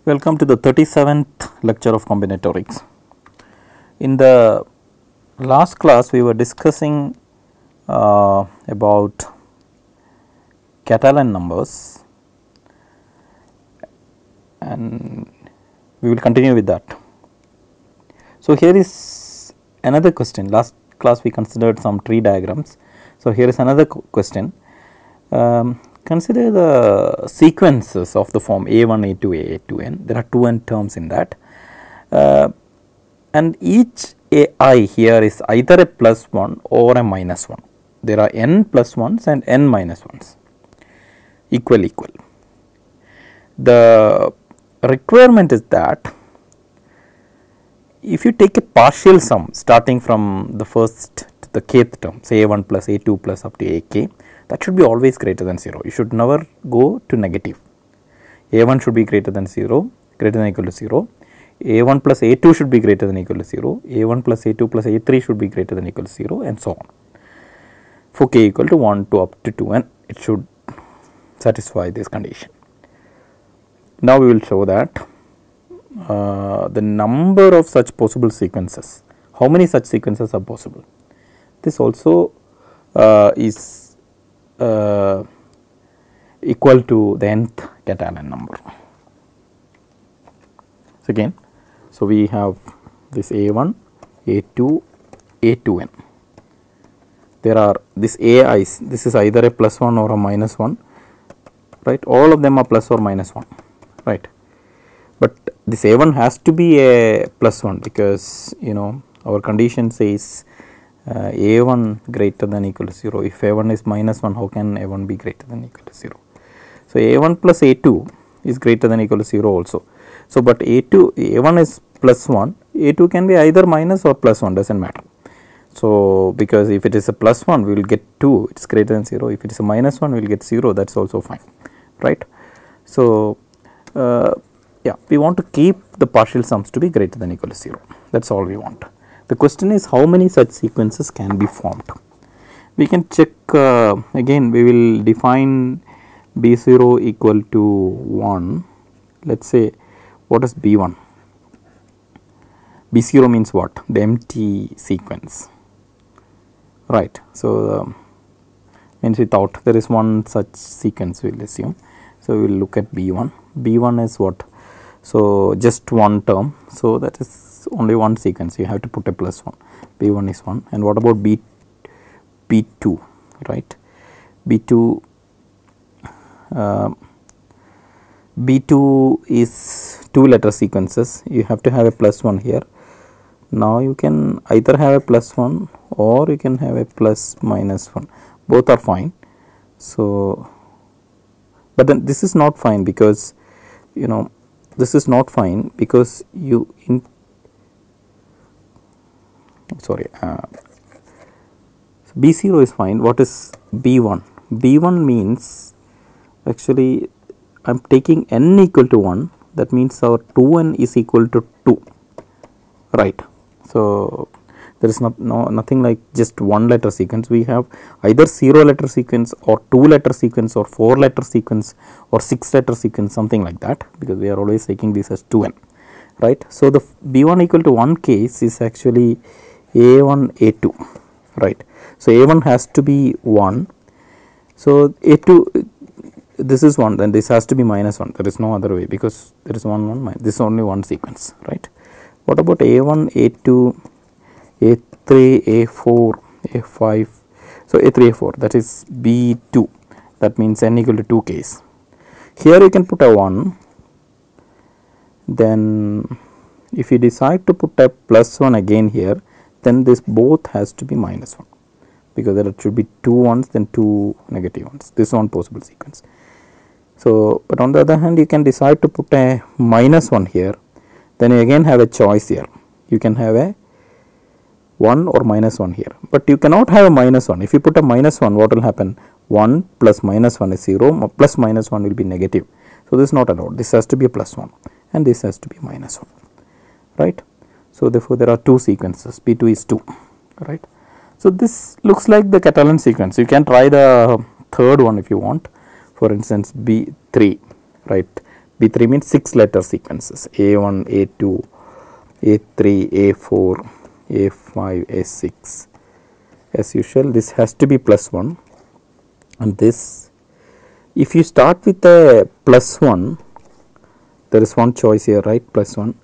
Welcome to the 37th lecture of combinatorics. In the last class we were discussing about Catalan numbers, and we will continue with that. So, here is another question. Last class we considered some tree diagrams. So, here is another question. Consider the sequences of the form A1, A2, A2n. There are 2n terms in that, and each AI here is either a plus 1 or a minus 1. There are n plus 1s and n minus 1s, equal. The requirement is that if you take a partial sum starting from the first to the kth term, say A1 plus A2 plus up to AK, that should be always greater than 0. You should never go to negative. A1 should be greater than 0, greater than equal to 0. A1 plus A2 should be greater than equal to 0. A1 plus A2 plus A3 should be greater than equal to 0, and so on. For k equal to 1 to up to 2n, it should satisfy this condition. Now, we will show that the number of such possible sequences, how many such sequences are possible. This also is equal to the nth Catalan number. So, again, so we have this A1, A2, A2n. There are this AIs, this is either a plus 1 or a minus 1, right? All of them are plus or minus 1, right? But this A1 has to be a plus 1 because, you know, our condition says A1 greater than equal to 0. If A1 is minus 1, how can A1 be greater than equal to 0? So, A1 plus A2 is greater than equal to 0 also. So, but A1 is plus 1, A2 can be either minus or plus 1, does not matter. So, because if it is a plus 1, we will get 2, it is greater than 0. If it is a minus 1, we will get 0, that is also fine, right. So, yeah, we want to keep the partial sums to be greater than equal to 0, that is all we want. The question is how many such sequences can be formed. We can check again, we will define B0 equal to 1. Let us say what is B1? B0 means what? The empty sequence, right. So, means without, there is one such sequence we will assume. So, we will look at B1. B1 is what? So, just one term. So, that is only one sequence, you have to put a plus 1, B1 is 1. And what about B2, right? B2 is 2 letter sequences, you have to have a plus 1 here. Now, you can either have a plus 1 or you can have a plus minus 1, both are fine. So, but then this is not fine because, you know, this is not fine because you so B0 is fine. What is B1? B1 means actually I am taking n equal to 1, that means our 2n is equal to 2, right. So, there is nothing like just one letter sequence, we have either 0 letter sequence or 2 letter sequence or 4 letter sequence or 6 letter sequence, something like that, because we are always taking this as 2n, right. So, the B1 equal to 1 case is actually A1 A2, right. So, A1 has to be 1. So, A2 this is 1, then this has to be minus 1, there is no other way because there is 1 1 this is only one sequence, right. What about A1 A2 A3 A4 A5, so A3 A4, that is B2, that means n equal to 2 case. Here you can put a 1, then if you decide to put a plus 1 again here, then this both has to be minus 1 because there should be 2 1s then 2 negative 1s, this is one possible sequence. So, but on the other hand you can decide to put a minus 1 here, then you again have a choice here, you can have a 1 or minus 1 here, but you cannot have a minus 1. If you put a minus 1, what will happen? 1 plus minus 1 is 0, plus minus 1 will be negative. So, this is not allowed, this has to be a plus 1 and this has to be minus 1, right. So, therefore, there are 2 sequences, B2 is 2, right. So, this looks like the Catalan sequence. You can try the third one if you want, for instance B3, right. B3 means 6 letter sequences, A1, A2, A3, A4, A5, A6. As usual, this has to be plus 1, and this, if you start with a plus 1, there is one choice here, right, plus 1.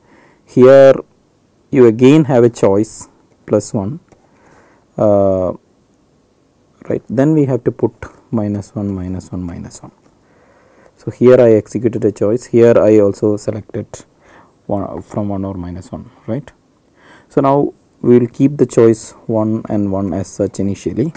Here you again have a choice, plus 1, right. Then we have to put minus 1, minus 1, minus 1. So, here I executed a choice, here I also selected one from 1 or minus 1, right. So, now we will keep the choice 1 and 1 as such initially.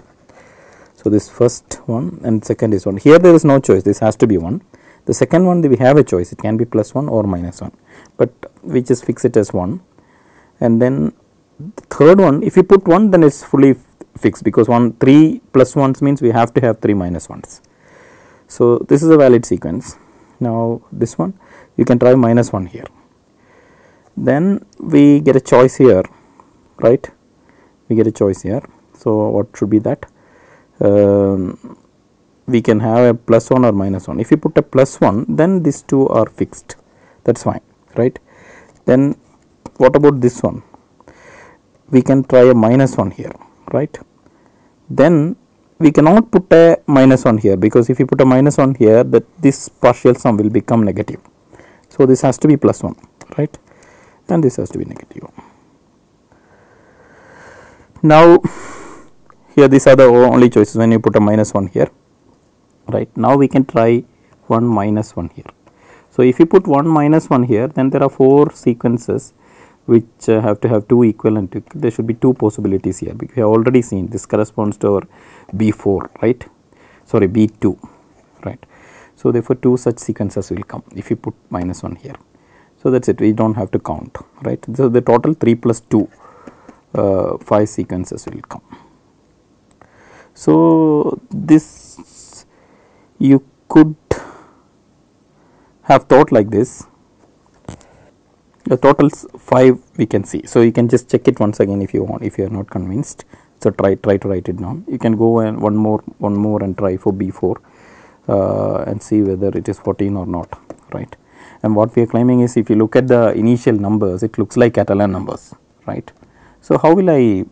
So, this first one and second is 1. Here there is no choice, this has to be 1. The second one we have a choice, it can be plus 1 or minus 1, but we just fix it as 1. And then the third one, if you put 1, then it is fully fixed, because 3 plus 1s means we have to have 3 minus 1s. So, this is a valid sequence. Now, this one you can try minus 1 here. Then we get a choice here, right, we get a choice here. So, what should be that? We can have a plus 1 or minus 1. If you put a plus 1, then these two are fixed, that is fine, right. Then what about this one? We can try a minus 1 here, right. Then we cannot put a minus 1 here, because if you put a minus 1 here, that this partial sum will become negative. So, this has to be plus 1, right, and this has to be negative. Now, here these are the only choices when you put a minus 1 here, right. Now, we can try 1 minus 1 here. So, if you put 1 minus 1 here, then there are 4 sequences which have to have 2 equivalent. There should be 2 possibilities here, because we have already seen this corresponds to our B4, right, sorry, B2, right. So, therefore, 2 such sequences will come if you put minus 1 here. So, that is it, we do not have to count, right. So, the total 3 plus 2, 5 sequences will come. So, this you could have thought like this, the totals 5 we can see. So, you can just check it once again if you want, if you are not convinced. So, try to write it down. You can go and one more and try for B4 and see whether it is 14 or not, right. And what we are claiming is, if you look at the initial numbers, it looks like Catalan numbers, right. So, how will I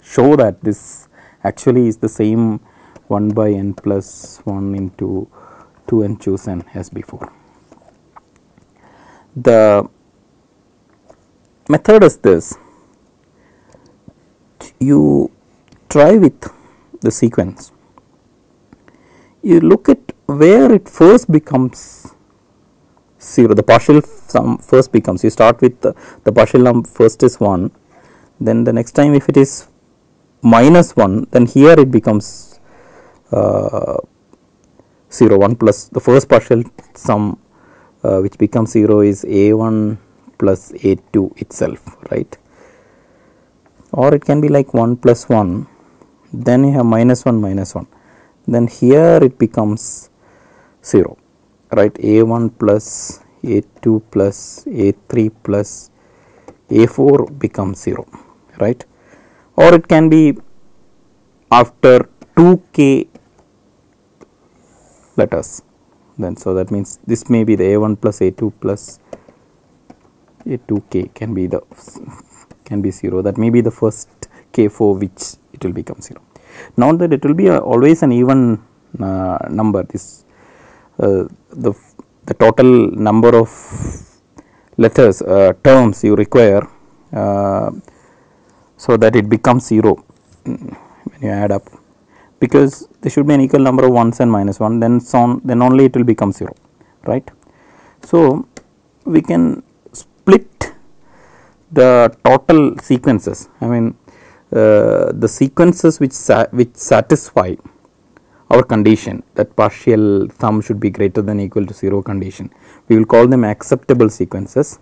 show that this actually is the same 1 by n plus 1 into 2n choose n as before? The method is this: you try with the sequence, you look at where it first becomes 0, the partial sum first becomes, you start with the partial sum first is 1, then the next time if it is minus 1, then here it becomes 0, 1 plus the first partial sum which becomes 0 is A1 plus A2 itself, right. Or it can be like 1 plus 1, then you have minus 1 minus 1, then here it becomes 0, right. A1 plus A2 plus A3 plus A4 becomes 0, right. Or it can be after 2k letters, then so that means this may be the A1 plus A2 plus A2k can be 0, that may be the first k for which it will become 0. Now that it will be always an even number, this the total number of letters terms you require, so that it becomes 0 when you add up, because there should be an equal number of 1s and minus 1, then only it will become 0, right. So, we can split the total sequences, I mean the sequences which satisfy our condition that partial sum should be greater than or equal to 0 condition. We will call them acceptable sequences,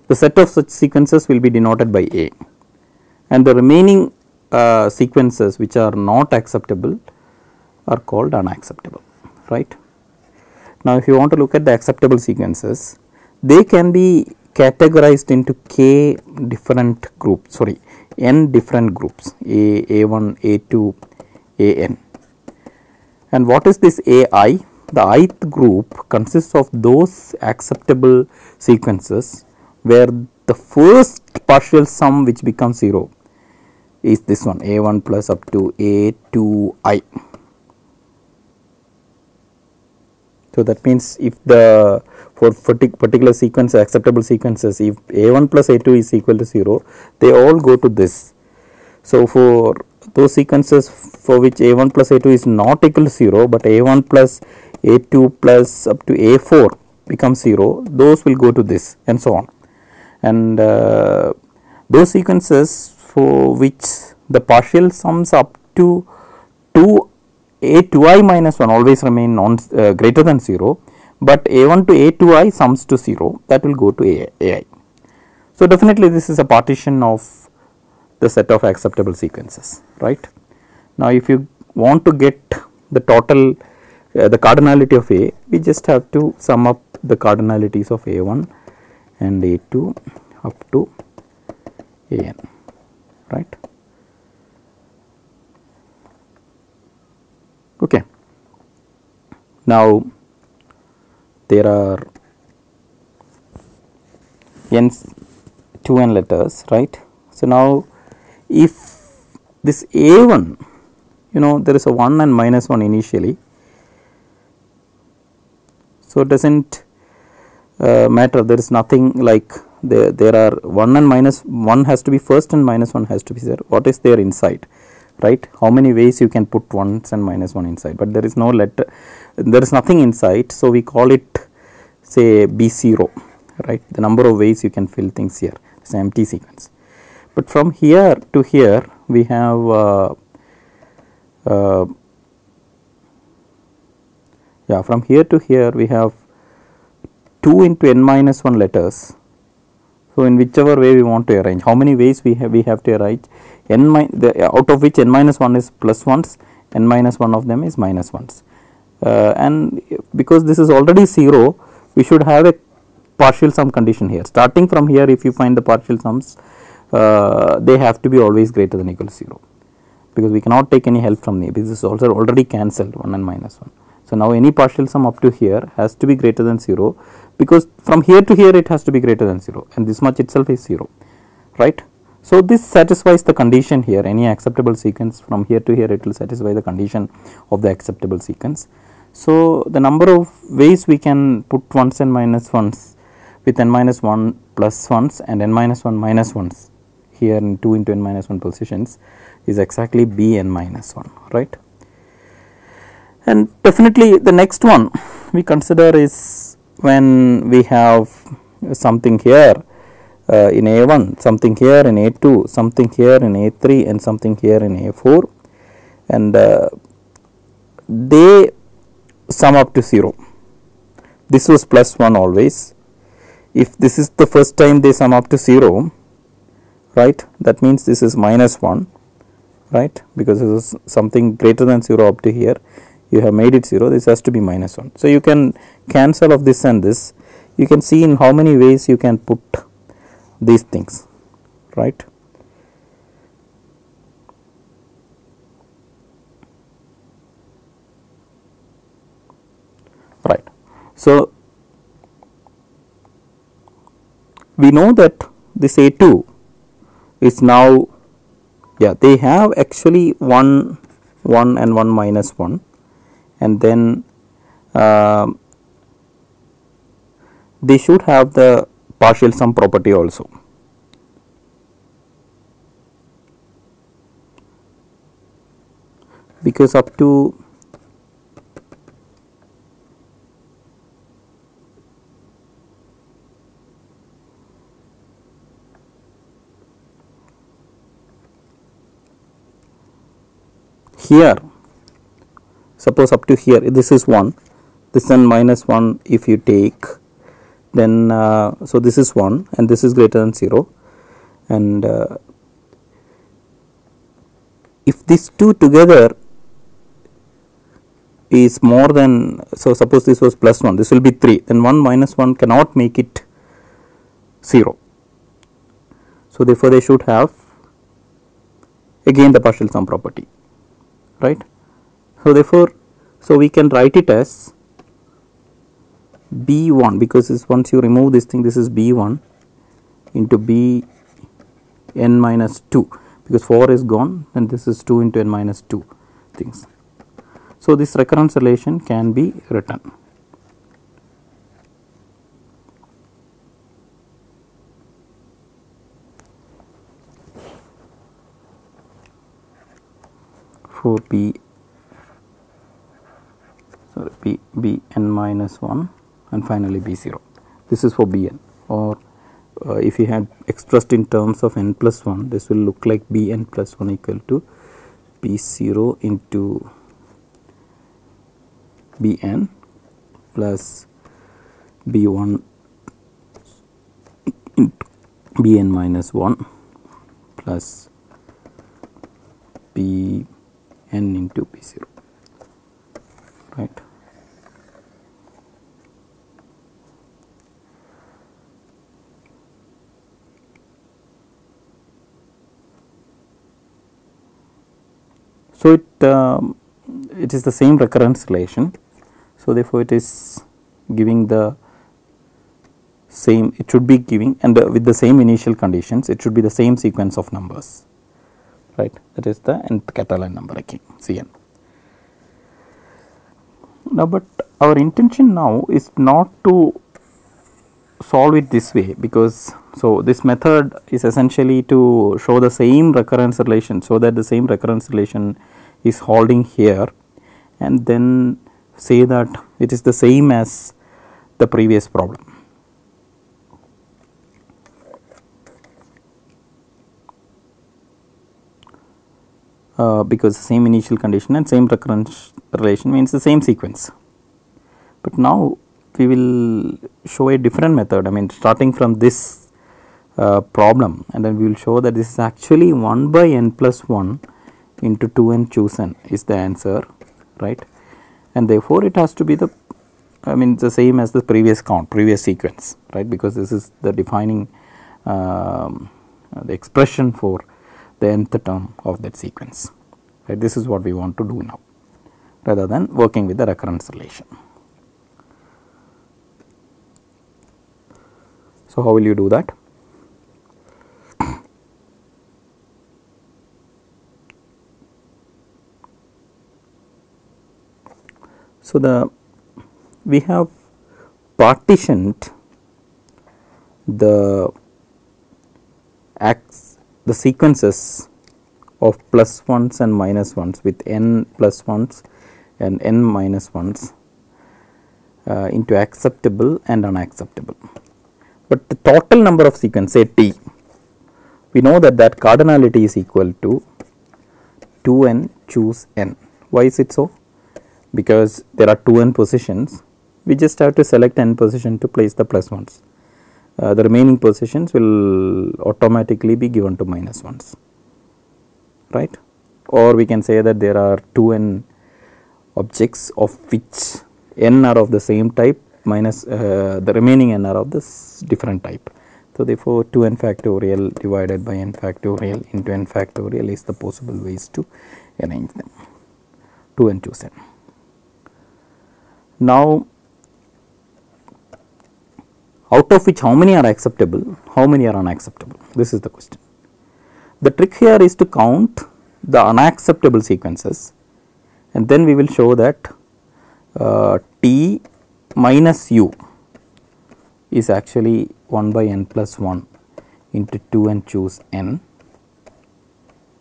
The set of such sequences will be denoted by A, and the remaining sequences which are not acceptable are called unacceptable, right. Now, if you want to look at the acceptable sequences, they can be categorized into k different groups, n different groups A1, A2, AN. And what is this AI? The ith group consists of those acceptable sequences where the first partial sum which becomes 0 is this one, A1 plus up to A2I. So, that means if the for particular sequence, acceptable sequences, if A1 plus A2 is equal to 0, they all go to this. So, for those sequences for which A1 plus A2 is not equal to 0, but A1 plus A2 plus up to A4 becomes 0, those will go to this and so on. And those sequences for which the partial sums up to A2I minus 1 always remain greater than 0, but A1 to A2I sums to 0, that will go to AI. So, definitely this is a partition of the set of acceptable sequences, right. Now, if you want to get the total the cardinality of A, we just have to sum up the cardinalities of A1 and A2 up to AN, right. Okay. Now, there are n letters, right. So, now if this A1, there is a 1 and minus 1 initially. So, it does not matter, there is nothing like there are 1 and minus 1 has to be first and minus 1 has to be there. What is there inside, right? How many ways you can put 1s and minus 1 inside, but there is no letter, there is nothing inside. So, we call it say B0, right, the number of ways you can fill things here, it is an empty sequence. But from here to here we have from here to here we have 2 into n minus 1 letters. So, in whichever way we want to arrange, how many ways we have to arrange out of which n minus 1 is plus 1s, n minus 1 of them is minus 1s. And because this is already 0, we should have a partial sum condition here. Starting from here, if you find the partial sums, they have to be always greater than or equal to 0, because we cannot take any help from the because this is also already cancelled 1 and minus 1. So, now any partial sum up to here has to be greater than 0, because from here to here it has to be greater than 0 and this much itself is 0, right. So, this satisfies the condition here, any acceptable sequence from here to here it will satisfy the condition of the acceptable sequence. So, the number of ways we can put 1s and minus 1s with n minus 1 plus 1s and n minus 1 minus 1s here in 2 into n minus 1 positions is exactly Bn minus 1, right. And definitely the next one we consider is when we have something here in A1, something here in A2, something here in A3 and something here in A4, and they sum up to 0. This was plus 1 always. If this is the first time they sum up to 0, right, that means this is minus 1, right, because this is something greater than 0 up to here, you have made it 0, this has to be minus 1. So, you can cancel of this and this, you can see in how many ways you can put these things, right. Right. So, we know that this A2 is now, they have actually 1 and 1 minus 1, and then they should have the partial sum property also. Because up to here, suppose up to here this is 1, this n minus 1 if you take, then so this is 1 and this is greater than 0, and if these two together is more than, so suppose this was plus 1, this will be 3, then 1 minus 1 cannot make it 0. So, therefore, they should have again the partial sum property, right. So therefore, so we can write it as B1, because this, once you remove this thing, this is B1 into B n minus 2, because 4 is gone and this is 2 into n minus 2 things. So this recurrence relation can be written. For B n minus 1 and finally B0. This is for Bn, or if you had expressed in terms of n plus 1, this will look like Bn plus 1 equal to B0 into Bn plus B1 into Bn minus 1 plus Bn into B0, right. So it is the same recurrence relation. So therefore, it is giving the same, it should be giving, and with the same initial conditions, it should be the same sequence of numbers, right. That is the nth Catalan number again, Cn. Now, but our intention now is not to solve it this way, because so this method is essentially to show the same recurrence relation, so that the same recurrence relation is holding here, and then say that it is the same as the previous problem. Because the same initial condition and same recurrence relation means the same sequence. But now we will show a different method, I mean starting from this problem, and then we will show that this is actually 1 by n plus 1 into 2n choose n is the answer, right. And therefore, it has to be the, I mean the same as the previous count, previous sequence, right, because this is the defining the expression for the nth term of that sequence, right. This is what we want to do now, rather than working with the recurrence relation. So how will you do that? So we have partitioned the sequences of plus 1s and minus 1s with n plus 1s and n minus 1s into acceptable and unacceptable. But the total number of sequence, say t, we know that cardinality is equal to 2n choose n. Why is it so? Because there are 2n positions, we just have to select n position to place the plus 1s. The remaining positions will automatically be given to minus 1s, right. Or we can say that there are 2n objects of which n are of the same type, minus the remaining n are of this different type. So therefore, 2n factorial divided by n factorial into n factorial is the possible ways to arrange them, 2n choose n. Now, out of which how many are acceptable, how many are unacceptable? This is the question. The trick here is to count the unacceptable sequences, and then we will show that t minus u is actually 1 by n plus 1 into 2n choose n,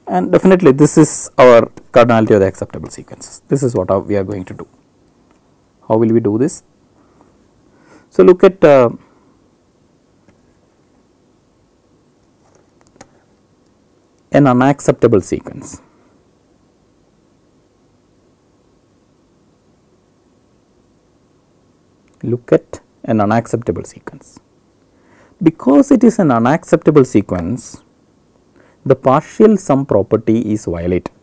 and definitely this is our cardinality of the acceptable sequences. This is what we are going to do. How will we do this? So look at an unacceptable sequence. Look at an unacceptable sequence. Because it is an unacceptable sequence, the partial sum property is violated.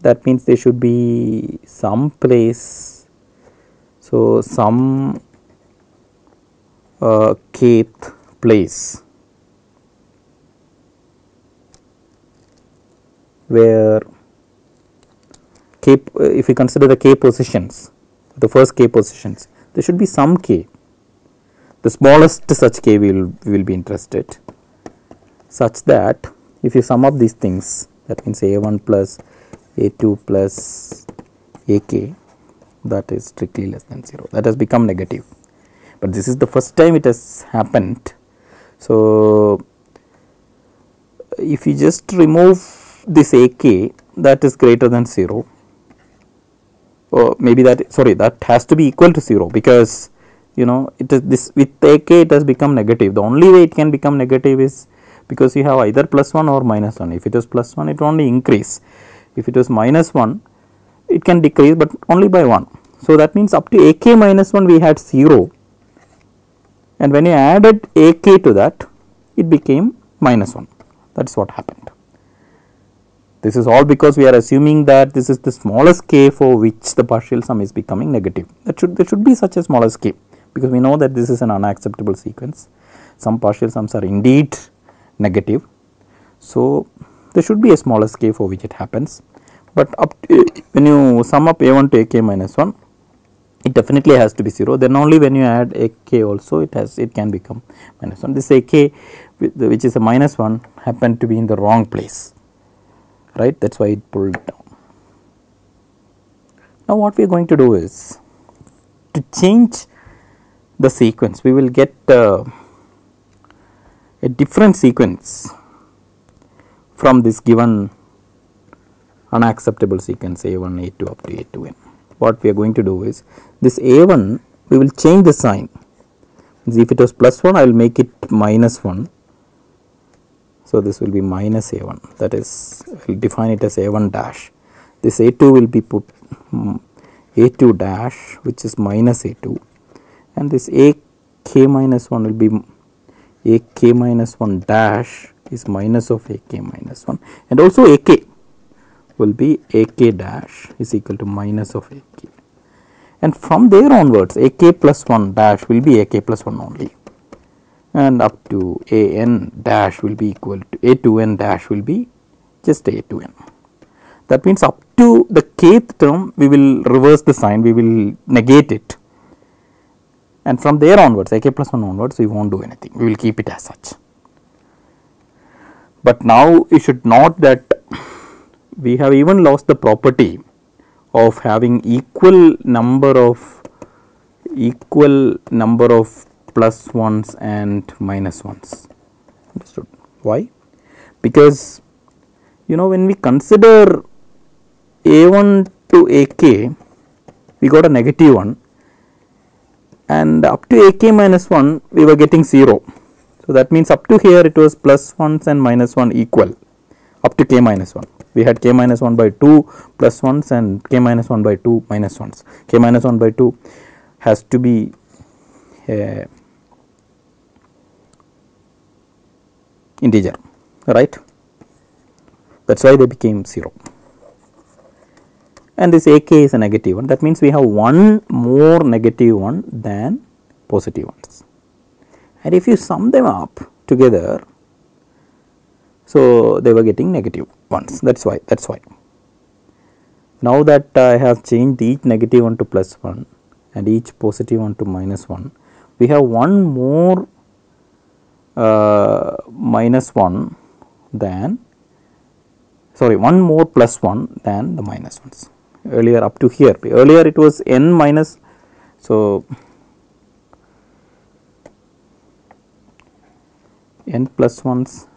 That means there should be some place, so some kth place where k, if we consider the k positions, the first k positions, there should be some k, the smallest such k we will be interested, such that if you sum up these things, that means a1 plus a2 plus ak, that is strictly less than 0, that has become negative. But this is the first time it has happened. So if you just remove this ak, that is greater than 0, or maybe that, sorry, that has to be equal to 0, because you know it is this with ak it has become negative. The only way it can become negative is because you have either plus 1 or minus 1. If it is plus 1, it will only increase. If it is minus 1, it can decrease, but only by 1. So that means up to ak minus 1 we had 0, and when you added ak to that, it became minus 1. That is what happened. This is all because we are assuming that this is the smallest k for which the partial sum is becoming negative. There should be such a smallest k, because we know that this is an unacceptable sequence. Some partial sums are indeed negative. So there should be a smallest k for which it happens. But up to, when you sum up a1 to ak minus 1, it definitely has to be 0. Then only when you add ak also it can become minus 1. This ak which is a minus 1 happened to be in the wrong place, right? That is why it pulled down. Now what we are going to do is to change the sequence. We will get a different sequence from this given unacceptable sequence a1, a2 up to a2n. What we are going to do is this a1 we will change the sign. If it was plus 1, I will make it minus 1. So this will be minus a1, that is I will define it as a1 dash. This a2 will be put a2 dash, which is minus a2, and this ak minus 1 will be ak minus 1 dash is minus of ak minus 1, and also ak will be ak dash is equal to minus of ak, and from there onwards ak plus 1 dash will be ak plus 1 only, and up to an dash will be equal to a2n dash will be just a2n. That means up to the kth term we will reverse the sign, we will negate it, and from there onwards ak plus 1 onwards we will not do anything, we will keep it as such. But now you should note that we have even lost the property of having equal number of plus 1s and minus 1s. Understood? Why? Because you know when we consider a1 to ak, we got a negative 1, and up to ak minus 1 we were getting 0. So that means up to here it was plus 1s and minus 1 equal up to k minus 1. We had k minus 1 by 2 plus 1s and k minus 1 by 2 minus 1s. K minus 1 by 2 has to be integer, right? That is why they became 0. And this ak is a negative 1. That means we have one more negative 1 than positive ones. And if you sum them up together, so they were getting negative ones. That's why. Now that I have changed each negative 1 to plus 1 and each positive 1 to minus 1, we have one more minus 1 than, sorry, one more plus 1 than the minus ones. Earlier up to here, earlier it was n minus, so n plus 1s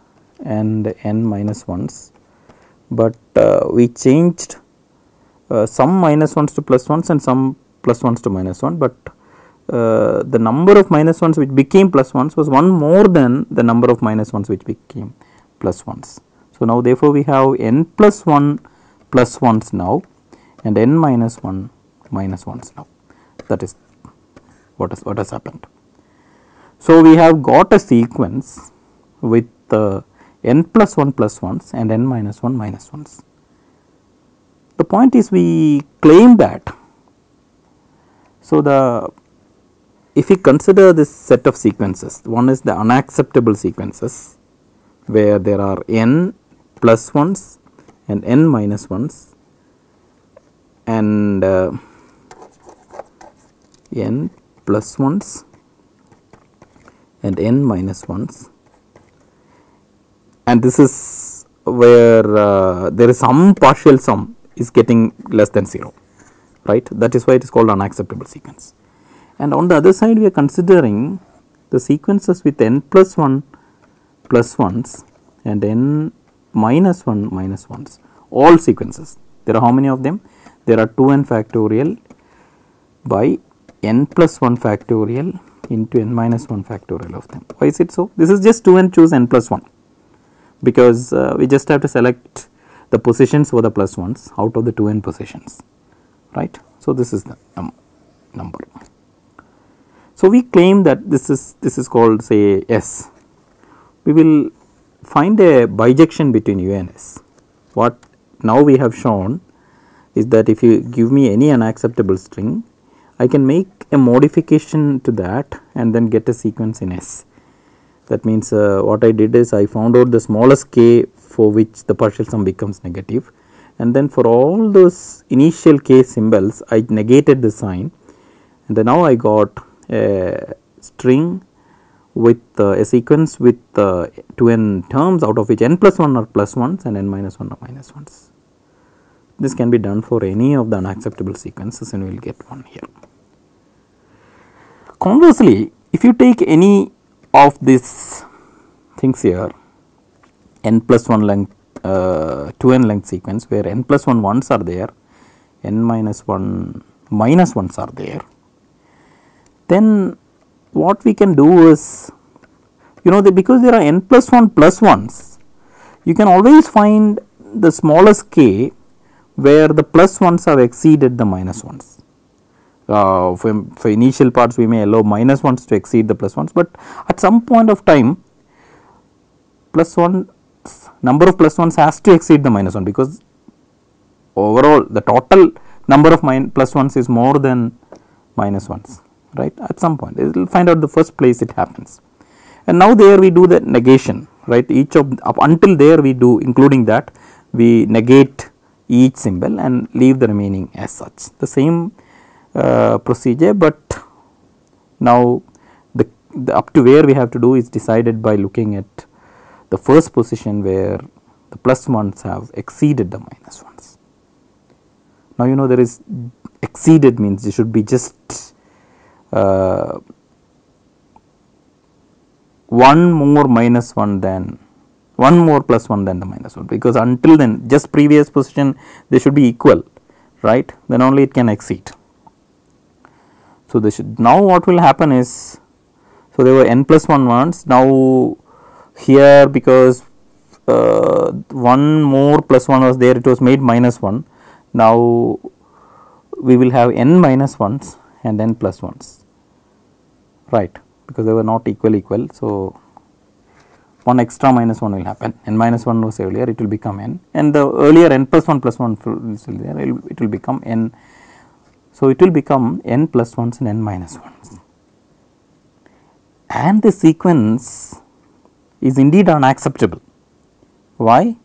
and n minus 1s, but we changed some minus 1s to plus 1s and some plus 1s to minus 1, but the number of minus 1s which became plus 1s was one more than the number of minus 1s which became plus 1s. So now therefore we have n plus 1 plus 1s now and n minus 1 minus 1s now. That is what has happened. So we have got a sequence with n plus 1 plus 1s and n minus 1 minus 1s. The point is we claim that, so if we consider this set of sequences, one is the unacceptable sequences where there are n plus 1s and n minus 1s and n plus 1s and n minus 1s, and this is where there is some partial sum is getting less than 0, right. That is why it is called unacceptable sequence. And on the other side we are considering the sequences with n plus 1 plus 1s and n minus 1 minus 1s, all sequences. There are how many of them? There are 2n factorial by n plus 1 factorial into n minus 1 factorial of them. Why is it so? This is just 2n choose n plus 1, because we just have to select the positions for the plus 1s out of the 2n positions, right. So, this is the number. So, we claim that this is called say S. We will find a bijection between U and S. What now we have shown is that if you give me any unacceptable string, I can make a modification to that and then get a sequence in S. That means what I did is I found out the smallest k for which the partial sum becomes negative, and then for all those initial k symbols I negated the sign, and then now I got a string with a sequence with 2n terms, out of which n plus 1 are plus 1s and n minus 1 are minus 1s. This can be done for any of the unacceptable sequences, and we will get one here. Conversely, if you take any of these things here, n plus 1 length 2n length sequence where n plus 1 1s are there, n minus 1 minus 1s are there, then what we can do is, you know, because there are n plus 1 plus 1s, you can always find the smallest k where the plus 1s have exceeded the minus 1s. For initial parts we may allow minus 1s to exceed the plus 1s, but at some point of time plus 1 number of plus 1s has to exceed the minus 1, because overall the total number of plus 1s is more than minus 1s, right. At some point it will find out the first place it happens, and now there we do the negation, right. Each of up until there we do, including that we negate each symbol and leave the remaining as such. The same procedure, but now the up to where we have to do is decided by looking at the first position where the plus 1s have exceeded the minus 1s. Now, you know, there is exceeded means it should be just one more minus 1 than one more plus 1 than the minus 1, because until then just previous position they should be equal, right, then only it can exceed. So, this should, now what will happen is, so there were n plus 1 1s, now here because one more plus 1 was there, it was made minus 1, now we will have n minus 1s and n plus 1s, right, because they were not equal. So, one extra minus 1 will happen, n minus 1 was earlier, it will become n, and the earlier n plus 1 plus 1 is there, it will become n. So, it will become n plus 1s and n minus 1s, and the sequence is indeed unacceptable. Why?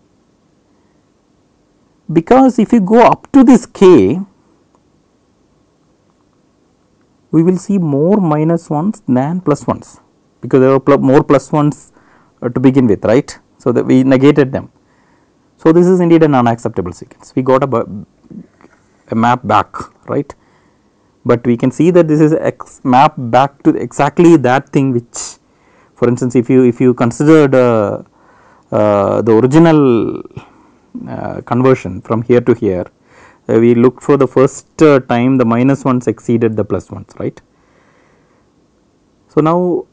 Because if you go up to this k, we will see more minus 1s than plus 1s, because there were more plus 1s to begin with, right. So, that we negated them. So, this is indeed an unacceptable sequence. We got a map back, right, but we can see that this is map back to exactly that thing which, for instance, if you consider the original conversion from here to here, we looked for the first time the minus 1s exceeded the plus 1s, right. So, now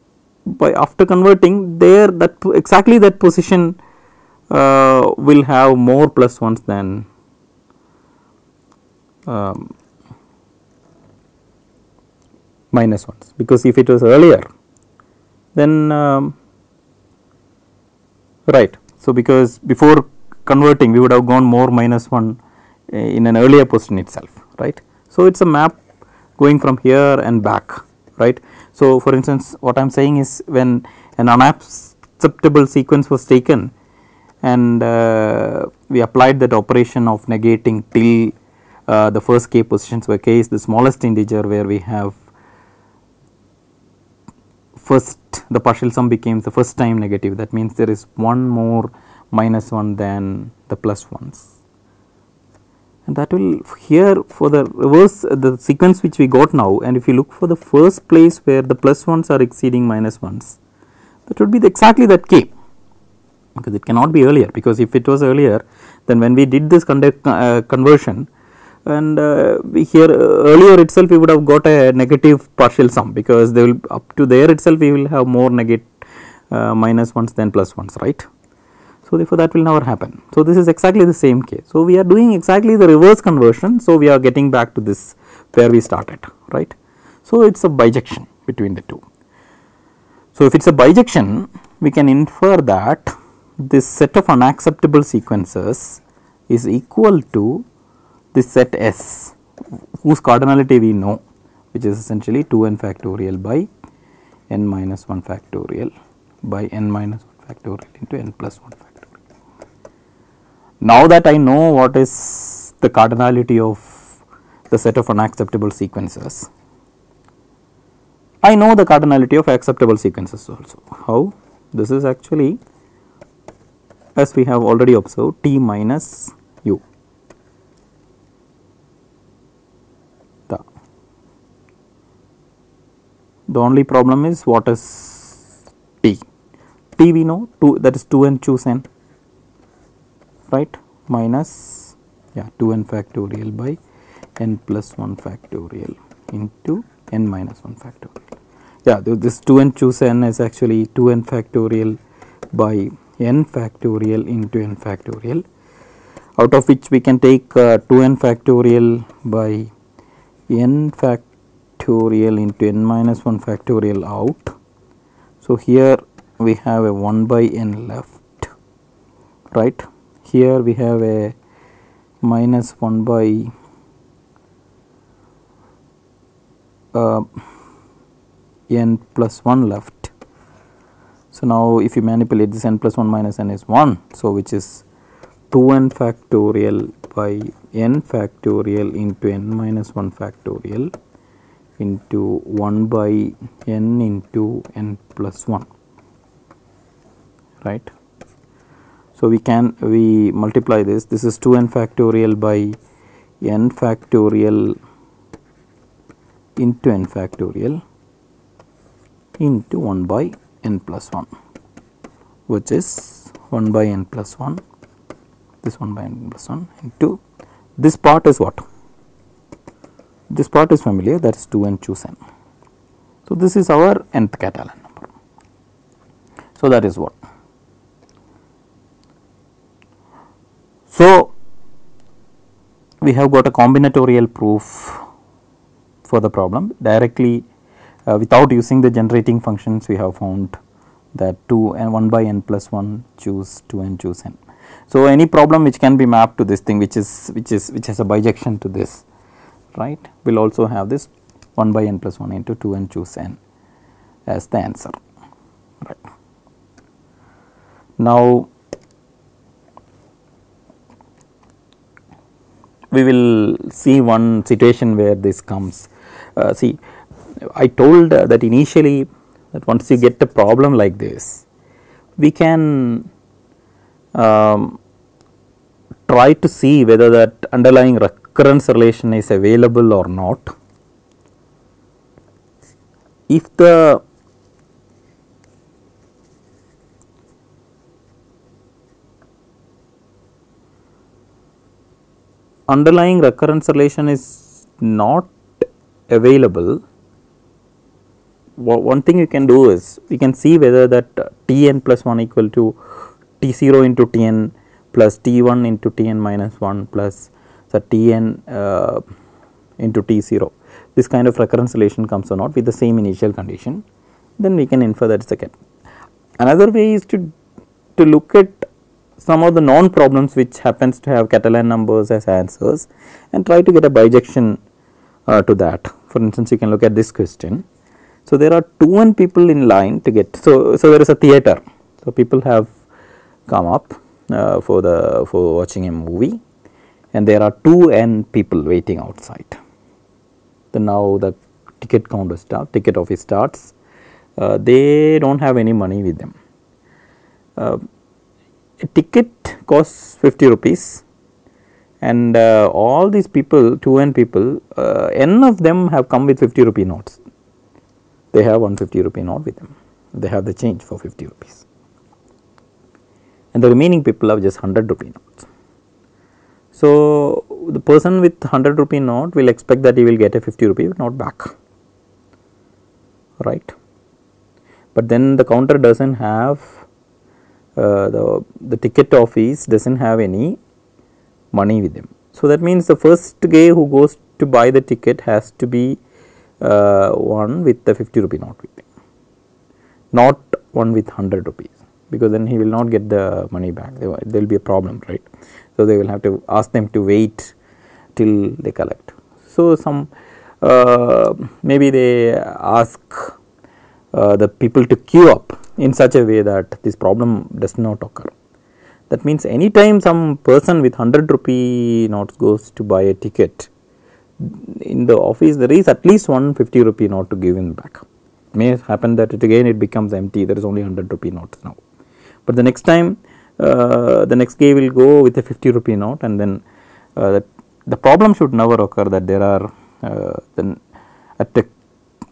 by after converting there, that exactly that position will have more plus 1s than minus 1s, because if it was earlier then right. So, because before converting we would have gone more minus 1 in an earlier position itself, right. So, it is a map going from here and back, right. So, for instance, what I am saying is when an unacceptable sequence was taken and we applied that operation of negating till the first k positions where k is the smallest integer, where we have first the partial sum became the first time negative. That means there is one more minus 1 than the plus ones, and that will here for the reverse the sequence which we got now, and if you look for the first place where the plus ones are exceeding minus ones, that would be exactly that k, because it cannot be earlier, because if it was earlier, then when we did this conversion, and here earlier itself we would have got a negative partial sum, because they will up to there itself we will have more minus ones than plus ones, right. So, therefore, that will never happen. So, this is exactly the same case. So, we are doing exactly the reverse conversion. So, we are getting back to this where we started, right. So, it is a bijection between the two. So, if it is a bijection, we can infer that this set of unacceptable sequences is equal to this set S, whose cardinality we know, which is essentially 2n factorial by n minus 1 factorial by n minus 1 factorial into n plus 1 factorial. Now that I know what is the cardinality of the set of unacceptable sequences, I know the cardinality of acceptable sequences also. How? This is actually, as we have already observed, t minus u. The only problem is what is t. T we know, 2, that is 2n choose n, right, minus 2n factorial by n plus 1 factorial into n minus 1 factorial. This 2n choose n is actually 2n factorial by n factorial into n factorial, out of which we can take 2n factorial by n factorial into n minus 1 factorial out. So, here we have a 1 by n left, right. Here we have a minus 1 by n plus 1 left. So, now if you manipulate this, n plus 1 minus n is 1. So, which is 2n factorial by n factorial into n minus 1 factorial into 1 by n into n plus 1, right. So, we multiply this, this is 2n factorial by n factorial into n factorial into 1 by n plus 1, which is 1 by n plus 1, this 1 by n plus 1 into this part is what? This part is familiar, that is 2n choose n. So, this is our nth Catalan number. So, that is what? So, we have got a combinatorial proof for the problem directly without using the generating functions. We have found that 2 and 1 by n plus 1 choose 2n choose n. So, any problem which can be mapped to this thing which has a bijection to this, right, will also have this 1 by n plus 1 into 2n choose n as the answer, right. Now, we will see one situation where this comes. See, I told that initially that once you get a problem like this, we can try to see whether that underlying recurrence relation is available or not. If the underlying recurrence relation is not available, one thing you can do is we can see whether that Tn plus 1 equal to T0 into Tn plus T1 into Tn minus 1 plus the Tn into T0, this kind of recurrence relation comes or not with the same initial condition, then we can infer that it is a cat. Another way is to look at some of the known problems which happens to have Catalan numbers as answers and try to get a bijection to that. For instance, you can look at this question. So, there are 2n people in line to get, so there is a theater. So, people have come up for watching a movie, and there are 2n people waiting outside. Then now the ticket counter starts, ticket office starts. They don't have any money with them. A ticket costs 50 rupees, and all these people, 2n people, n of them have come with 50 rupee notes. They have 150 rupee note with them. They have the change for 50 rupees, and the remaining people have just 100 rupee notes. So the person with 100 rupee note will expect that he will get a 50 rupee note back, right? But then the counter doesn't have the ticket office doesn't have any money with them. So that means the first guy who goes to buy the ticket has to be one with the 50 rupee note with him, not one with 100 rupees, because then he will not get the money back. There will be a problem, right? So they will have to ask them to wait till they collect. So some maybe they ask the people to queue up in such a way that this problem does not occur. That means anytime some person with 100 rupee notes goes to buy a ticket in the office, there is at least 150 rupee note to give him back. May happen that it becomes empty, there is only 100 rupee notes now. But the next time the next guy will go with a 50 rupee note, and then the problem should never occur that there are the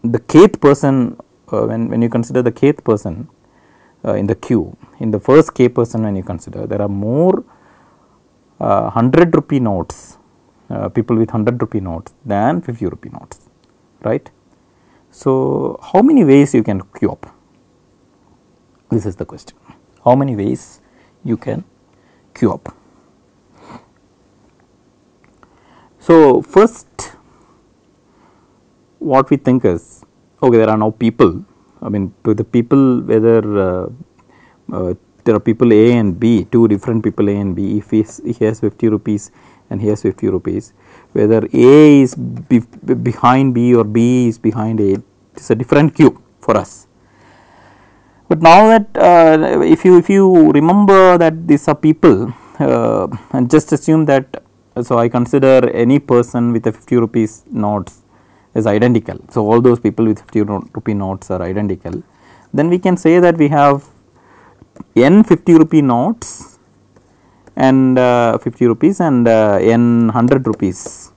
kth person, when you consider the kth person in the queue, in the first k person, when you consider there are more 100 rupee notes, people with 100 rupee notes than 50 rupee notes, right. So how many ways you can queue up? This is the question. How many ways you can queue up? So first, what we think is, okay, there are now people. I mean, to the people, whether there are people A and B, two different people A and B. If he has 50 rupees and he has 50 rupees, whether A is behind B or B is behind A, it is a different queue for us. But now that if you remember that these are people, and just assume that, so I consider any person with a 50 rupees notes is identical. So all those people with 50 rupee notes are identical. Then we can say that we have n 50 rupee notes and 50 rupees and n 100 rupees,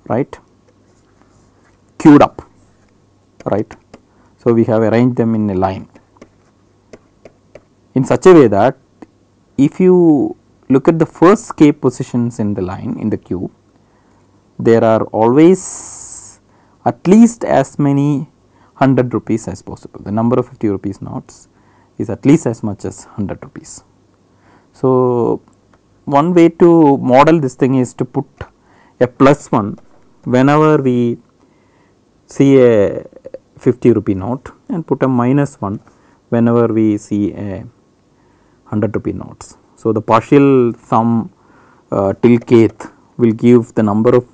right, queued up, right. So we have arranged them in a line in such a way that if you look at the first k positions in the line, in the queue, there are always at least as many 100 rupees as possible. The number of 50 rupees notes is at least as much as 100 rupees. So one way to model this thing is to put a +1 whenever we see a 50 rupee note, and put a -1 whenever we see a 100 rupee notes. So the partial sum till kth will give the number of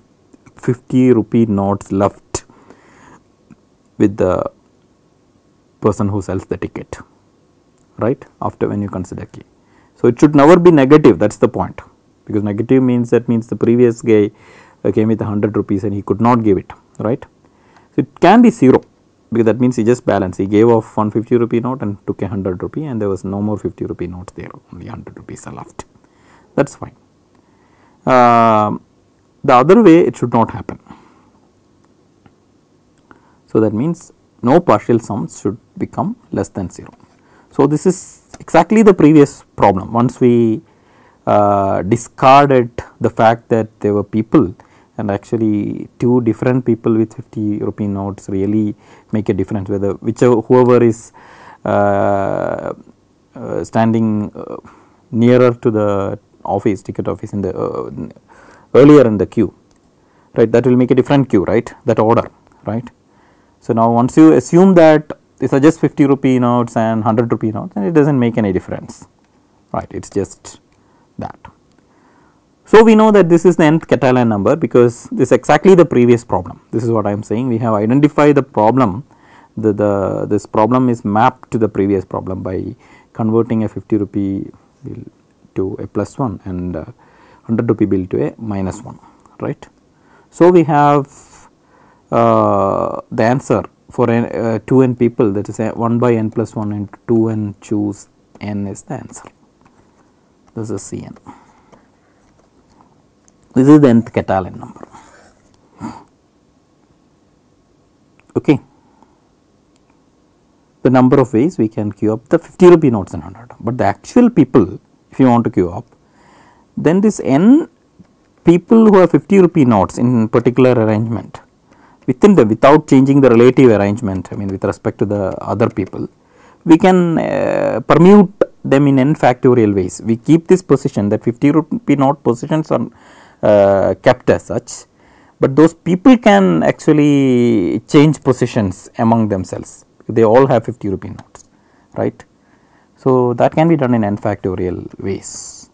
50 rupee notes left with the person who sells the ticket, right, after when you consider k. So it should never be negative, that is the point, because negative means the previous guy came with 100 rupees and he could not give it, right. So it can be 0, because that means he just balanced, he gave off 150 rupee note and took a 100 rupee, and there was no more 50 rupee notes there, only 100 rupees are left, that is fine. The other way it should not happen. So that means no partial sums should become less than 0. So this is exactly the previous problem. Once we discarded the fact that there were people, and actually two different people with 50 rupee notes really make a difference, whether whoever is standing nearer to the office, ticket office, in the earlier in the queue, right, that will make a different queue, right, that order, right. So now once you assume that these are just 50 rupee notes and 100 rupee notes, and it does not make any difference, right, it is just that. So we know that this is the nth Catalan number, because this is exactly the previous problem. This is what I am saying, we have identified the problem, this problem is mapped to the previous problem by converting a 50 rupee to a plus 1 and 100 rupee bill to a minus 1, right. So, we have the answer for 2n people, that is 1 by n plus 1 into 2n choose n is the answer. This is Cn. This is the nth Catalan number. Okay. The number of ways we can queue up the 50 rupee notes in 100, but the actual people, if you want to queue up, then this n people who have 50 rupee notes in particular arrangement, within the, without changing the relative arrangement, I mean with respect to the other people, we can permute them in n factorial ways. We keep this position, that 50 rupee note positions are kept as such, but those people can actually change positions among themselves. They all have 50 rupee notes, right. So, that can be done in n factorial ways.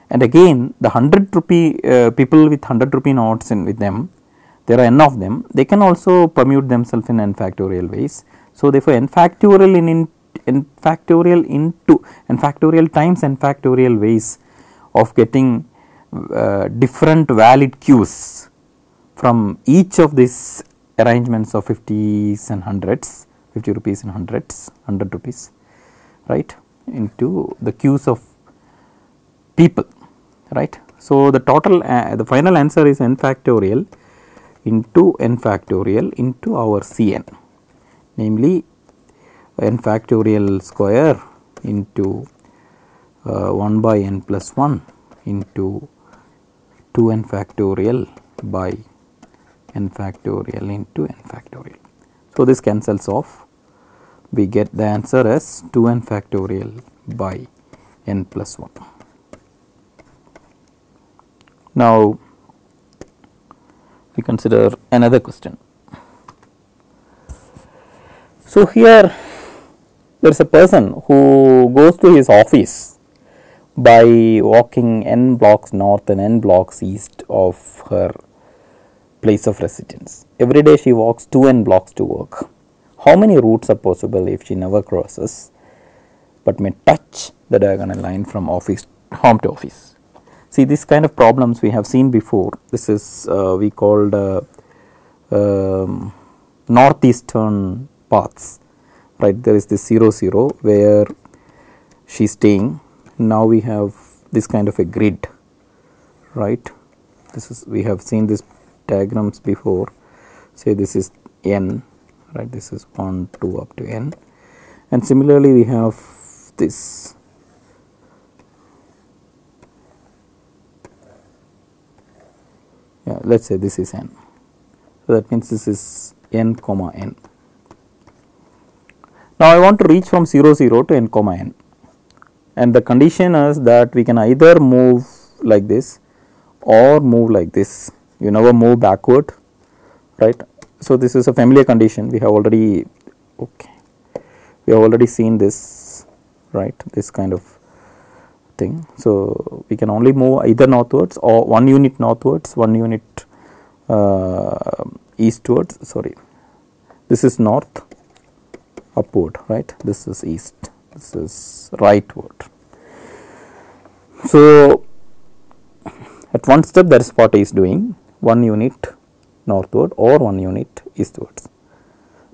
And again, the 100 rupee people with 100 rupee notes in with them, there are n of them, they can also permute themselves in n factorial ways. So, therefore, n factorial in n factorial into n factorial times n factorial ways of getting different valid queues from each of these arrangements of 50s and 100s, 50 rupees and 100s, 100 rupees, right, into the queues of people, right. So, the total the final answer is n factorial into n factorial into our Cn, namely n factorial square into 1 by n plus 1 into 2n factorial by n factorial into n factorial. So, this cancels off, we get the answer as 2n factorial by n plus 1. Now, we consider another question. So, here there is a person who goes to his office by walking n blocks north and n blocks east of her place of residence. Every day she walks 2n blocks to work. How many routes are possible if she never crosses but may touch the diagonal line from office home to office? See, this kind of problems we have seen before. This is we called northeastern paths, right. There is this 0 0 where she is staying. Now, we have this kind of a grid, right. This is, we have seen this diagrams before. Say this is n, right, this is 1 2 up to n, and similarly we have this let us say this is n. So, that means this is n comma n. Now, I want to reach from 0 0 to n comma n, and the condition is that we can either move like this or move like this. You never move backward, right. So, this is a familiar condition, we have already seen this, right, this kind of thing. So, we can only move either northwards or 1 unit northwards, 1 unit eastwards, sorry, this is north upward, right, this is east, this is rightward. So, at one step that is what he is doing, 1 unit northward or 1 unit eastwards.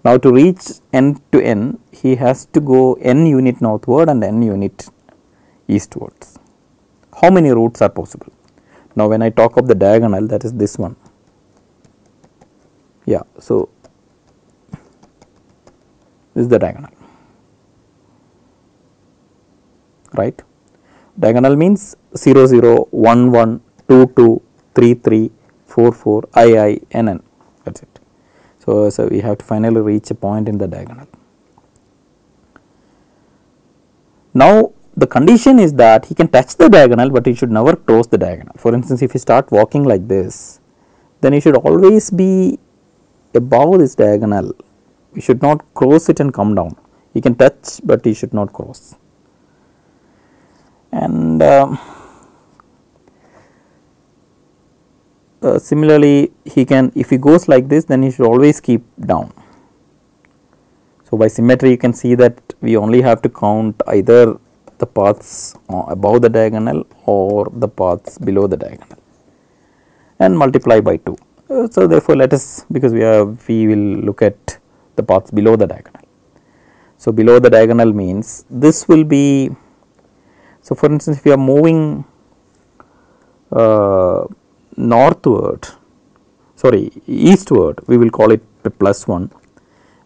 Now, to reach n to n, he has to go n unit northward and n unit eastwards. How many routes are possible? Now, when I talk of the diagonal, that is this one. Yeah, so this is the diagonal, right. Diagonal means 0 0 1 1 2 2 3 3 4 4 I n n, that is it. So, we have to finally reach a point in the diagonal. Now, the condition is that he can touch the diagonal, but he should never cross the diagonal. For instance, if you start walking like this, then you should always be above this diagonal. You should not cross it and come down. He can touch, but he should not cross. And similarly, he can, if he goes like this, then he should always keep down. So, by symmetry you can see that we only have to count either the paths above the diagonal or the paths below the diagonal, and multiply by 2. So therefore, let us, because we will look at the paths below the diagonal. So below the diagonal means this will be, so for instance, if you are moving eastward, we will call it a +1,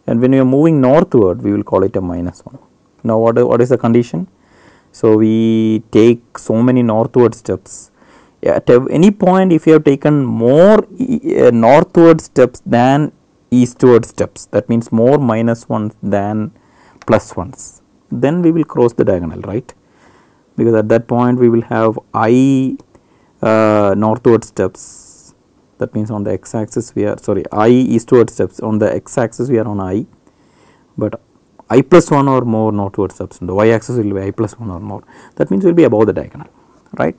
and when you are moving northward, we will call it a -1. Now what is the condition? So we take so many northward steps. At any point, if you have taken more northward steps than eastward steps, that means more -1s than +1s, then we will cross the diagonal, right? Because at that point we will have I northward steps, that means on the x axis we are, sorry, I eastward steps, on the x axis we are on I, but I +1 or more northward steps, on the y axis will be I +1 or more, that means we will be above the diagonal, right?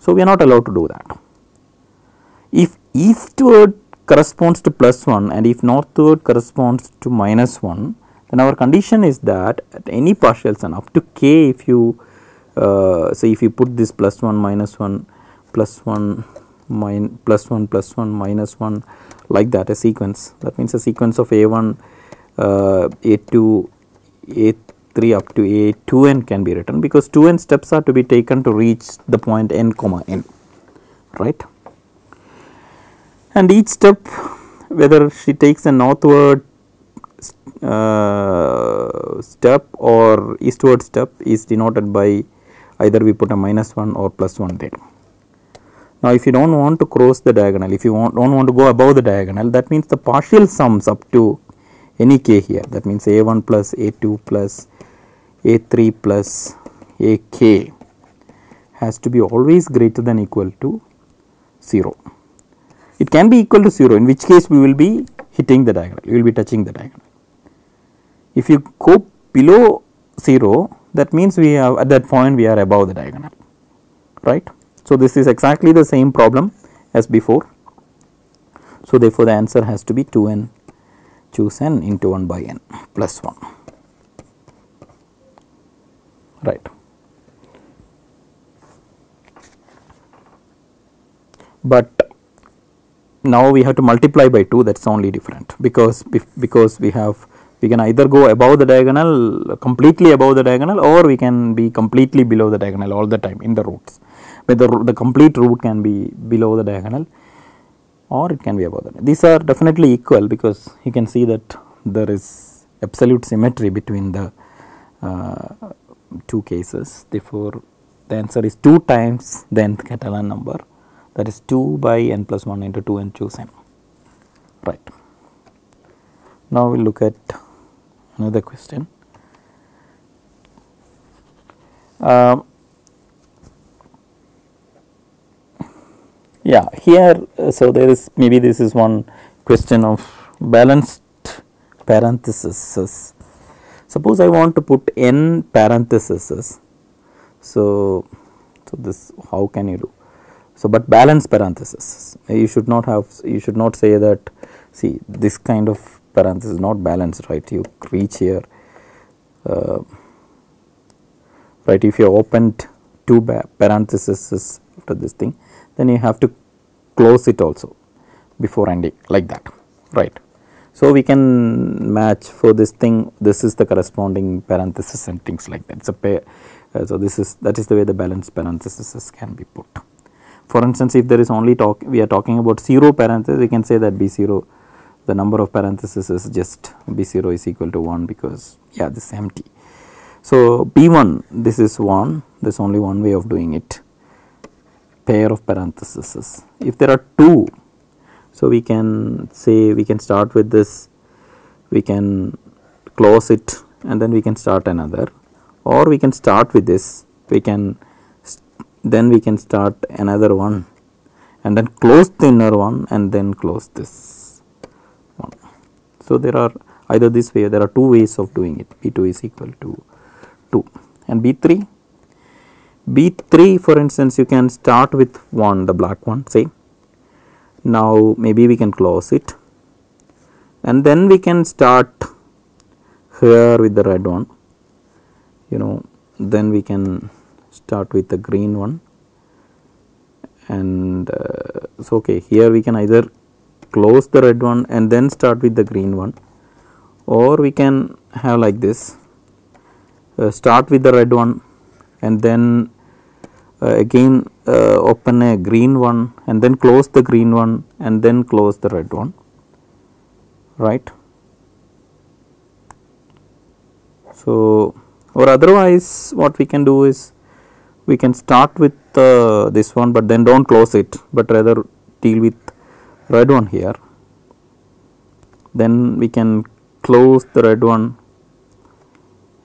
So we are not allowed to do that. If eastward corresponds to +1 and if northward corresponds to -1, then our condition is that at any partial sum up to k, if you say if you put this +1 -1 +1 +1 +1 -1 like that, a sequence, that means a sequence of A1 A2 A3 up to A2n can be written, because 2n steps are to be taken to reach the point n comma n, right? And each step, whether she takes a northward step or eastward step, is denoted by either we put a -1 or +1 there. Now if you don't want to cross the diagonal, if you don't want to go above the diagonal, that means the partial sums up to any k here, that means A1 plus A2 plus A3 plus AK has to be always greater than equal to 0. It can be equal to 0, in which case we will be hitting the diagonal, we will be touching the diagonal. If you go below 0, that means we have, at that point we are above the diagonal, right? So this is exactly the same problem as before. So therefore the answer has to be 2n, choose n into 1 by n plus 1, right. But now we have to multiply by 2, that is only different, because we can either go above the diagonal, completely above the diagonal, or we can be completely below the diagonal all the time in the roots. But the complete root can be below the diagonal, or it can be above the diagonal. These are definitely equal, because you can see that there is absolute symmetry between the two cases. Therefore the answer is 2 times the nth Catalan number, that is 2 by n plus 1 into 2n choose n, right. Now we will look at another question. Yeah, here, so there is, maybe this is one question of balanced parentheses. Suppose I want to put n parentheses. So this, how can you do? So, but balanced parentheses, you should not have, you should not say that, see, this kind of parenthesis is not balanced, right? You reach here, right? If you opened 2 parentheses after this thing, then you have to close it also before ending, like that, right? So we can match for this thing, this is the corresponding parenthesis and things like that. It's a pair. So that is the way the balanced parentheses can be put. For instance, if there is only we are talking about 0 parenthesis, we can say that B0, the number of parentheses is just B0 is equal to 1, because yeah, this is empty. So B1, this is 1, there is only one way of doing it, pair of parentheses. If there are 2, so we can say, we can start with this, we can close it and then we can start another, or we can start with this, then we can start another one and then close the inner one and then close this one. So there are either this way, there are 2 ways of doing it. B2 is equal to 2, and B3, for instance, you can start with 1, the black one, say. Now maybe we can close it and then we can start here with the red one, you know, then we can start with the green one, and so okay, here we can either close the red one and then start with the green one, or we can have like this, start with the red one and then again open a green one and then close the green one and then close the red one, right. So, or otherwise what we can do is we can start with this one, but then do not close it, but rather deal with red one here, then we can close the red one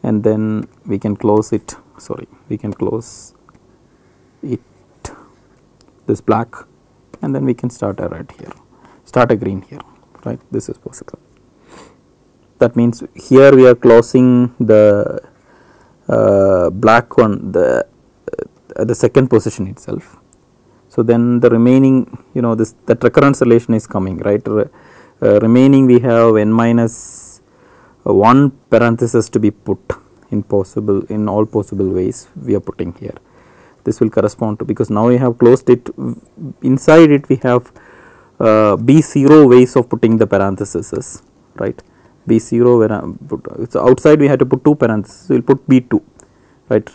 and then we can close it, sorry, we can close it, this black, and then we can start a red here, start a green here, right. This is possible. That means here we are closing the black one, the second position itself. So then the remaining, you know, this that recurrence relation is coming, right. Remaining we have n minus 1 parenthesis to be put in all possible ways we are putting here. This will correspond to, because now we have closed it, inside it we have B0 ways of putting the parentheses, right. B0 where so outside we have to put 2 parentheses, we will put B2, right.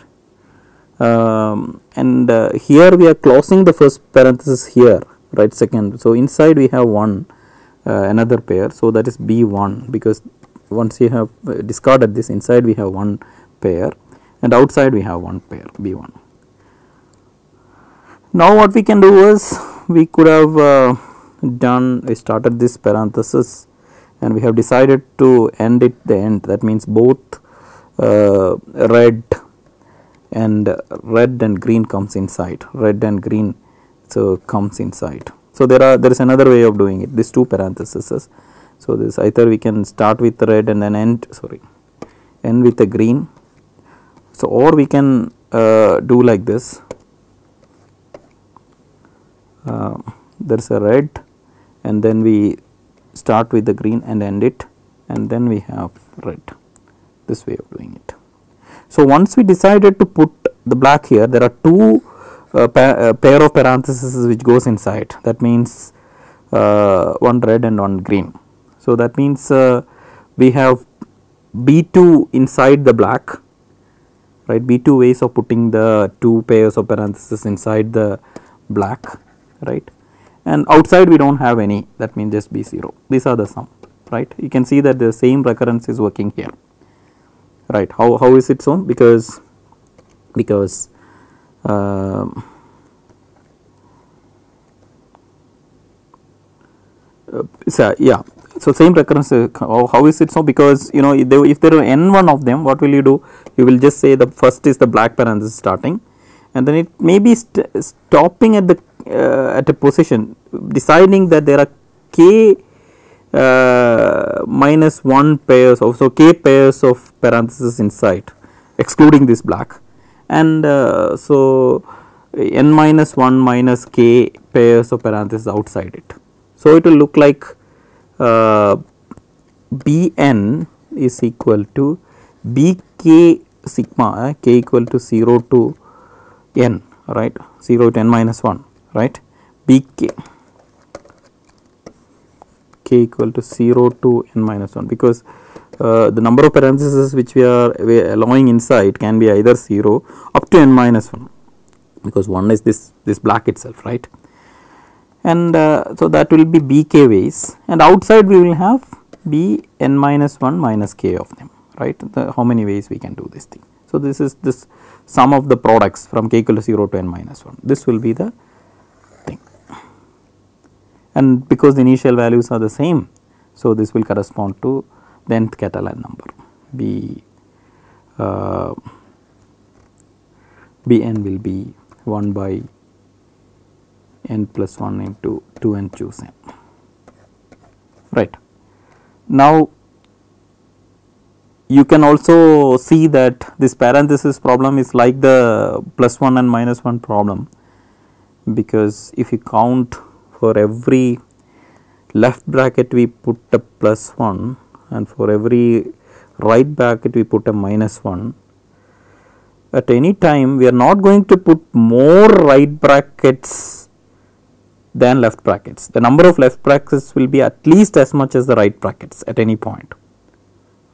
And here we are closing the first parenthesis here, right, second. So inside we have one another pair, so that is B1, because once you have discarded this, inside we have one pair and outside we have one pair B1. Now what we can do is we could have we started this parenthesis and we have decided to end it the end, that means both red and green comes inside, red and green so comes inside. So there is another way of doing it, these 2 parentheses. So this either we can start with the red and then end with the green. So or we can do like this, there is a red and then we start with the green and end it, and then we have red, this way of doing it. So once we decided to put the black here, there are 2 pair of parentheses which goes inside, that means one red and one green. So that means we have B2 inside the black, right, B2 ways of putting the 2 pairs of parentheses inside the black, right, and outside we do not have any, that means just B0. These are the sum, right. You can see that the same recurrence is working here, right. How is it so? Because yeah, so same recurrence. How is it so? Because you know, if there are n1 of them, what will you do? You will just say the first is the black parenthesis starting, and then it may be stopping at the at a position, deciding that there are k minus 1 pairs of, so k pairs of parentheses inside, excluding this black, and so n minus 1 minus k pairs of parentheses outside it. So it will look like Bn is equal to Bk sigma k equal to 0 to n, right, 0 to n minus 1, right, Bk k equal to 0 to n minus 1, because the number of parentheses which we are allowing inside can be either 0 up to n minus 1, because 1 is this black itself, right. And so that will be Bk ways, and outside we will have Bn minus 1 minus k of them, right. How many ways we can do this thing. So this is this sum of the products from k equal to 0 to n minus 1, this will be the thing, and because the initial values are the same, so this will correspond to the nth Catalan number. Bn will be 1 by n plus 1 into 2n choose n, right. Now you can also see that this parenthesis problem is like the plus 1 and minus 1 problem, because if you count for every left bracket we put a plus 1 and for every right bracket we put a minus 1, at any time we are not going to put more right brackets than left brackets. The number of left brackets will be at least as much as the right brackets at any point,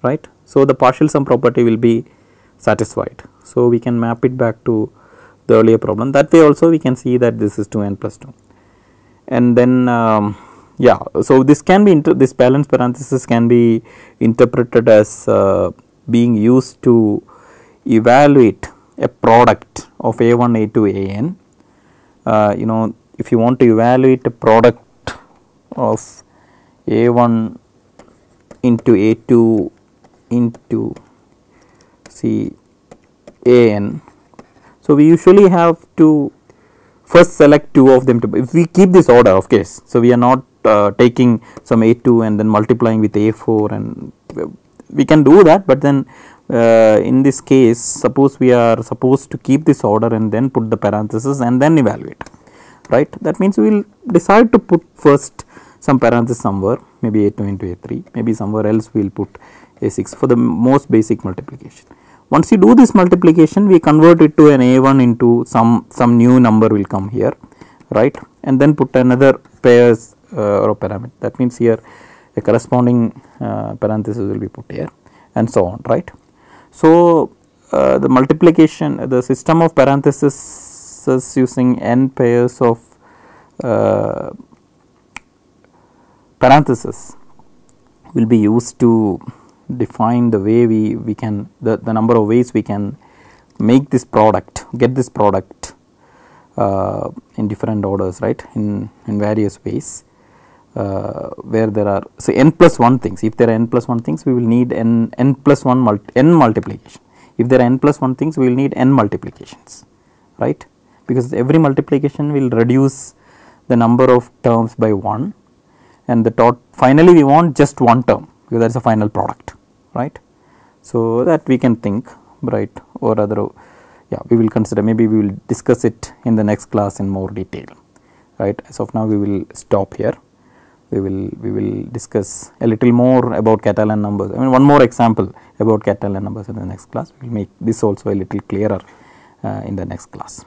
right. So, the partial sum property will be satisfied. So, we can map it back to the earlier problem. That way also we can see that this is 2n plus 2, and then yeah. So, this can be this balance parenthesis can be interpreted as being used to evaluate a product of a1 a2 an. You know, if you want to evaluate a product of a1 into a2 into see an, so we usually have to first select two of them to, if we keep this order of case. So, we are not taking some a2 and then multiplying with a4, and we can do that, but then in this case suppose we are supposed to keep this order and then put the parenthesis and then evaluate, right. That means we will decide to put first some parenthesis somewhere, maybe a2 into a3, maybe somewhere else we will put a6 for the most basic multiplication. Once you do this multiplication, we convert it to an a1 into some new number will come here, right, and then put another pairs or parameter. That means here a corresponding parenthesis will be put here, and so on, right. So, the multiplication, the system of parentheses using n pairs of parentheses will be used to define the way we can the number of ways we can make this product, get this product in different orders, right, in various ways, where there are, so n plus 1 things. If there are n plus 1 things, we will need n plus 1 n multiplication. If there are n plus 1 things, we will need n multiplications, right, because every multiplication will reduce the number of terms by 1, and the finally we want just one term, because that is a final product, right. So, that we can think, right, or other, yeah, we will consider, maybe we will discuss it in the next class in more detail, right. As of now we will stop here. We will discuss a little more about Catalan numbers. I mean, one more example about Catalan numbers in the next class. We will make this also a little clearer in the next class.